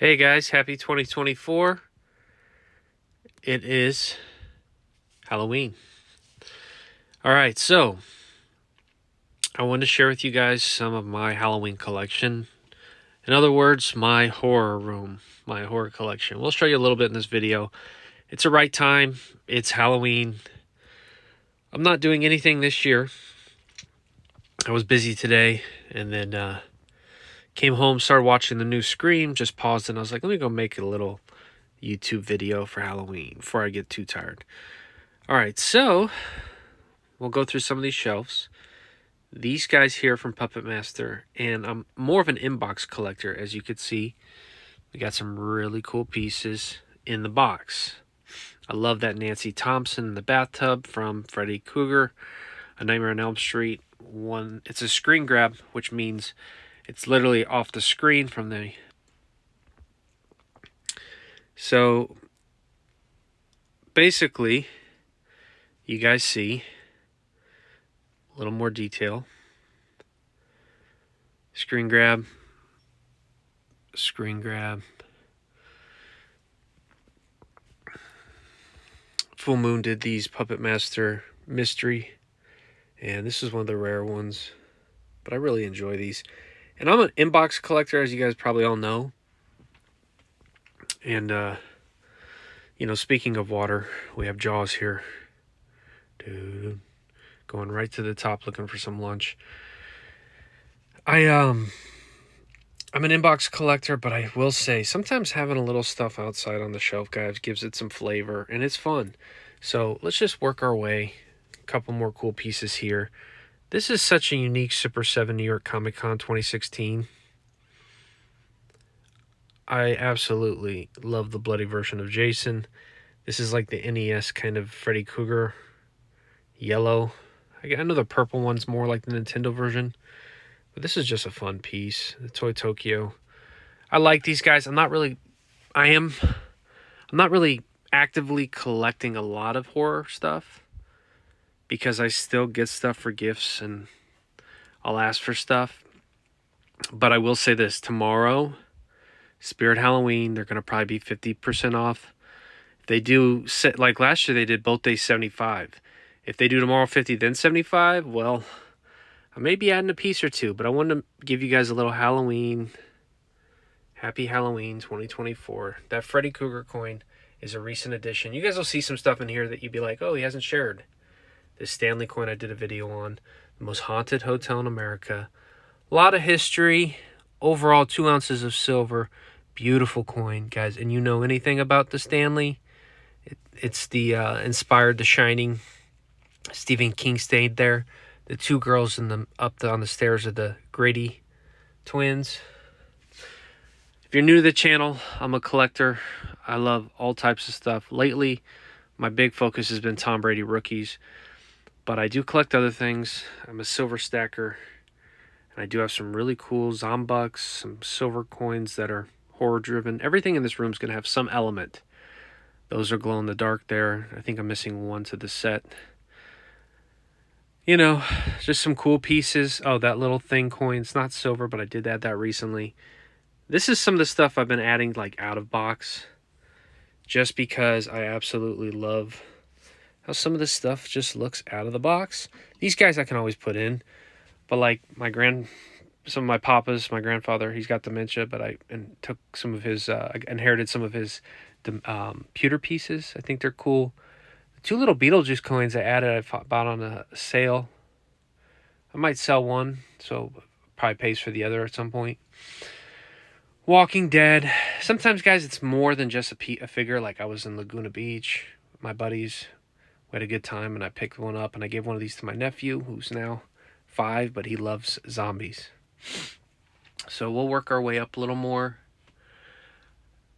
Hey guys, happy 2024. It is Halloween. All right, so I want to share with you guys some of my Halloween collection. In other words, my horror room, my horror collection. We'll show you a little bit in this video. It's the right time. It's Halloween. I'm not doing anything this year. I was busy today and then came home, started watching the new Scream, just paused and I was like, let me go make a little YouTube video for Halloween before I get too tired. All right, so we'll go through some of these shelves. These guys here from Puppet Master, and I'm more of an inbox collector, as you could see. We got some really cool pieces in the box. I love that Nancy Thompson in the bathtub from Freddy Krueger, A Nightmare on Elm Street. It's a screen grab, which means it's literally off the screen from the... So, basically, you guys see a little more detail. Screen grab. Screen grab. Full Moon did these Puppet Master Mystery. And this is one of the rare ones. But I really enjoy these. And I'm an inbox collector, as you guys probably all know. And, you know, speaking of water, we have Jaws here. Dude. Going right to the top looking for some lunch. I'm an inbox collector, but I will say sometimes having a little stuff outside on the shelf, guys, gives it some flavor and it's fun. So let's just work our way. A couple more cool pieces here. This is such a unique Super 7 New York Comic Con 2016. I absolutely love the bloody version of Jason. This is like the NES kind of Freddy Krueger yellow. I know the purple one's more like the Nintendo version. But this is just a fun piece. The Toy Tokyo. I like these guys. I'm not really actively collecting a lot of horror stuff. Because I still get stuff for gifts and I'll ask for stuff. But I will say this. Tomorrow, Spirit Halloween, they're going to probably be 50% off. If they do, like last year, they did both days 75. If they do tomorrow 50, then 75, well... I may be adding a piece or two, but I wanted to give you guys a little Halloween. Happy Halloween 2024. That Freddy Krueger coin is a recent addition. You guys will see some stuff in here that you'd be like, oh, he hasn't shared. This Stanley coin I did a video on. The most haunted hotel in America. A lot of history. Overall, 2 ounces of silver. Beautiful coin, guys. And you know anything about the Stanley? It's the inspired The Shining. Stephen King stayed there. The two girls on the stairs of the Grady twins. If you're new to the channel, I'm a collector. I love all types of stuff. Lately, my big focus has been Tom Brady rookies. But I do collect other things. I'm a silver stacker. And I do have some really cool Zombucks, some silver coins that are horror driven. Everything in this room is going to have some element. Those are glow in the dark there. I think I'm missing one to the set. You know, just some cool pieces. Oh, that little thing coin. It's not silver, but I did add that recently. This is some of the stuff I've been adding, like, out of box. Just because I absolutely love how some of this stuff just looks out of the box. These guys I can always put in. But, like, some of my papas, my grandfather, he's got dementia, but I took some of his, inherited some of his pewter pieces. I think they're cool. 2 little Beetlejuice coins I added, I bought on a sale. I might sell one, so probably pays for the other at some point. Walking Dead. Sometimes, guys, it's more than just a figure. Like I was in Laguna Beach with my buddies. We had a good time, and I picked one up, and I gave one of these to my nephew, who's now 5, but he loves zombies. So we'll work our way up a little more.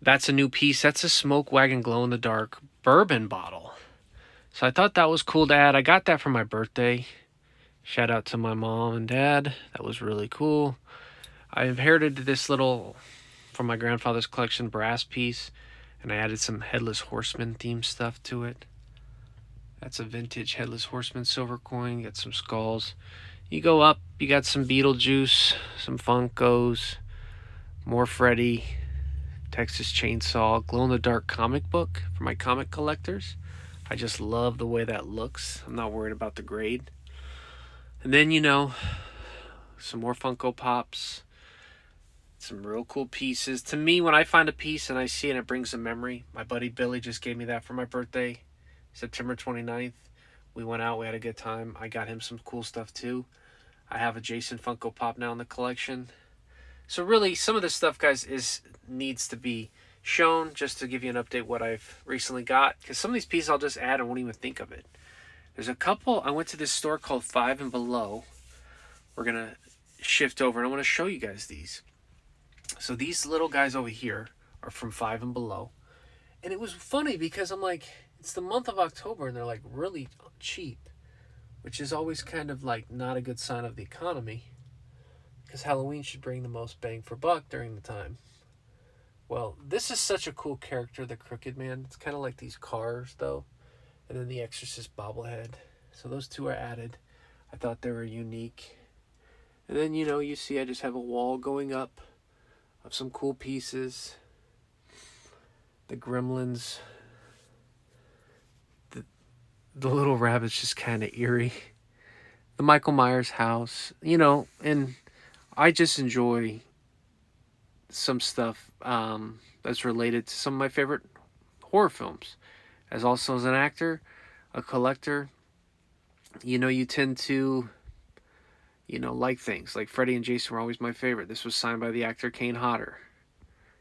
That's a new piece. That's a Smoke Wagon glow-in-the-dark bourbon bottle. So I thought that was cool to add. I got that for my birthday. Shout out to my mom and dad. That was really cool. I inherited this little, from my grandfather's collection, brass piece. And I added some Headless Horseman themed stuff to it. That's a vintage Headless Horseman silver coin. Got some skulls. You go up, you got some Beetlejuice, some Funkos, more Freddy, Texas Chainsaw glow-in-the-dark comic book for my comic collectors. I just love the way that looks. I'm not worried about the grade. And then, some more Funko Pops. Some real cool pieces. To me, when I find a piece and I see it and it brings a memory, my buddy Billy just gave me that for my birthday, September 29th. We went out, we had a good time. I got him some cool stuff too. I have a Jason Funko Pop now in the collection. So really, some of this stuff, guys, needs to be shown just to give you an update what I've recently got. Because some of these pieces I'll just add and won't even think of it. There's a couple. I went to this store called Five and Below. We're going to shift over and I want to show you guys these. So these little guys over here are from Five and Below. And it was funny because I'm like, it's the month of October and they're like really cheap, which is always kind of like not a good sign of the economy, because Halloween should bring the most bang for buck during the time. Well, this is such a cool character, the Crooked Man. It's kind of like these cars, though. And then the Exorcist bobblehead. So those two are added. I thought they were unique. And then, you see I just have a wall going up of some cool pieces. The Gremlins. The little rabbit's just kind of eerie. The Michael Myers house. And I just enjoy some stuff that's related to some of my favorite horror films. As also as an actor, a collector, you tend to, like things. Like Freddy and Jason were always my favorite. This was signed by the actor Kane Hodder.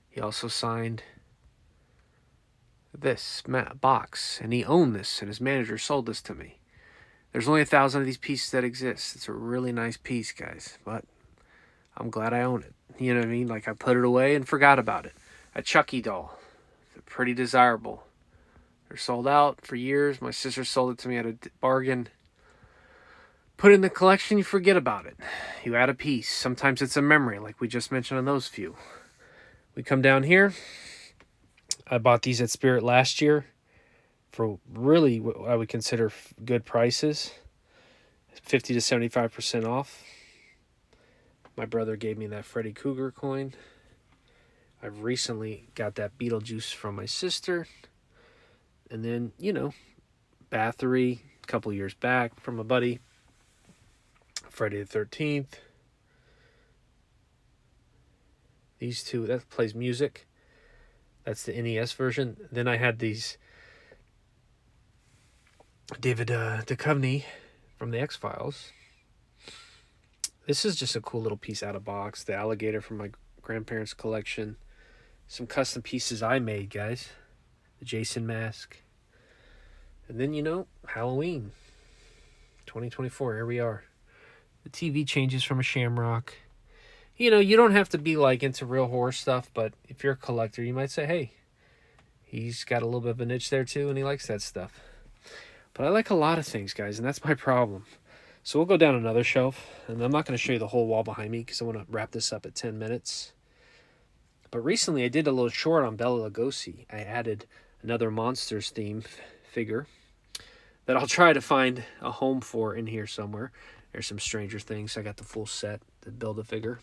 He also signed this box, and he owned this, and his manager sold this to me. There's only 1,000 of these pieces that exist. It's a really nice piece, guys, but I'm glad I own it. You know what I mean? Like, I put it away and forgot about it. A Chucky doll. They're pretty desirable. They're sold out for years. My sister sold it to me at a bargain. Put it in the collection, you forget about it. You add a piece. Sometimes it's a memory, like we just mentioned on those few. We come down here. I bought these at Spirit last year for really what I would consider good prices. 50 to 75% off. My brother gave me that Freddy Krueger coin. I've recently got that Beetlejuice from my sister. And then, Bathory a couple years back from a buddy. Friday the 13th. These two, that plays music. That's the NES version. Then I had these David Duchovny from the X-Files. This is just a cool little piece out of box. The alligator from my grandparents' collection. Some custom pieces I made, guys. The Jason mask. And then, Halloween. 2024, here we are. The TV changes from a shamrock. You don't have to be like into real horror stuff, but if you're a collector, you might say, hey, he's got a little bit of a niche there too, and he likes that stuff. But I like a lot of things, guys, and that's my problem. So we'll go down another shelf, and I'm not going to show you the whole wall behind me because I want to wrap this up at 10 minutes. But recently I did a little short on Bela Lugosi. I added another Monsters theme figure that I'll try to find a home for in here somewhere. There's some Stranger Things. I got the full set to build a figure.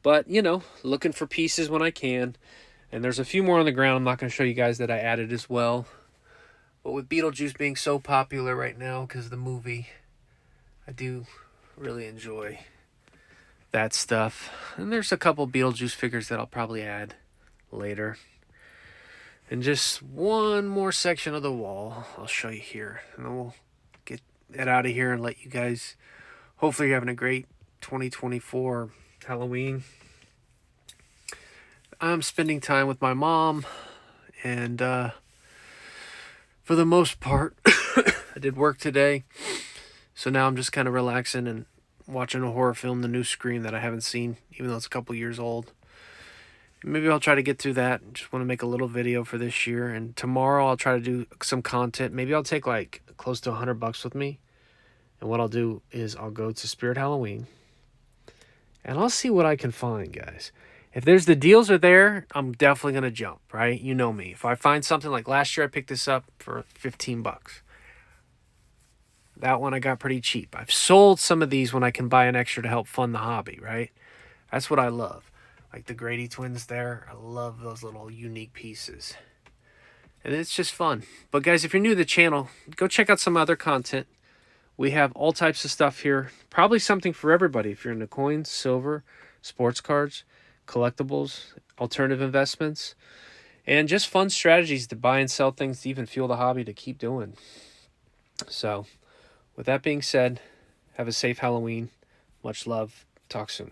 But, looking for pieces when I can. And there's a few more on the ground I'm not going to show you guys that I added as well. But with Beetlejuice being so popular right now because of the movie, I do really enjoy that stuff. And there's a couple Beetlejuice figures that I'll probably add later. And just one more section of the wall I'll show you here. And then we'll get it out of here and let you guys, hopefully you're having a great 2024 Halloween. I'm spending time with my mom, and for the most part, I did work today, so now I'm just kind of relaxing and watching a horror film, the new Scream that I haven't seen, even though it's a couple years old. Maybe I'll try to get through that. Just want to make a little video for this year, and tomorrow I'll try to do some content. Maybe I'll take like close to $100 with me, and what I'll do is I'll go to Spirit Halloween, and I'll see what I can find, guys. If there's the deals are there, I'm definitely going to jump, right? You know me. If I find something like last year, I picked this up for $15. That one I got pretty cheap. I've sold some of these when I can buy an extra to help fund the hobby, right? That's what I love. like the Grady twins there. I love those little unique pieces. And it's just fun. But guys, if you're new to the channel, go check out some other content. We have all types of stuff here. Probably something for everybody if you're into coins, silver, sports cards, collectibles, alternative investments, and just fun strategies to buy and sell things to even fuel the hobby to keep doing. So, with that being said, have a safe Halloween. Much love. Talk soon.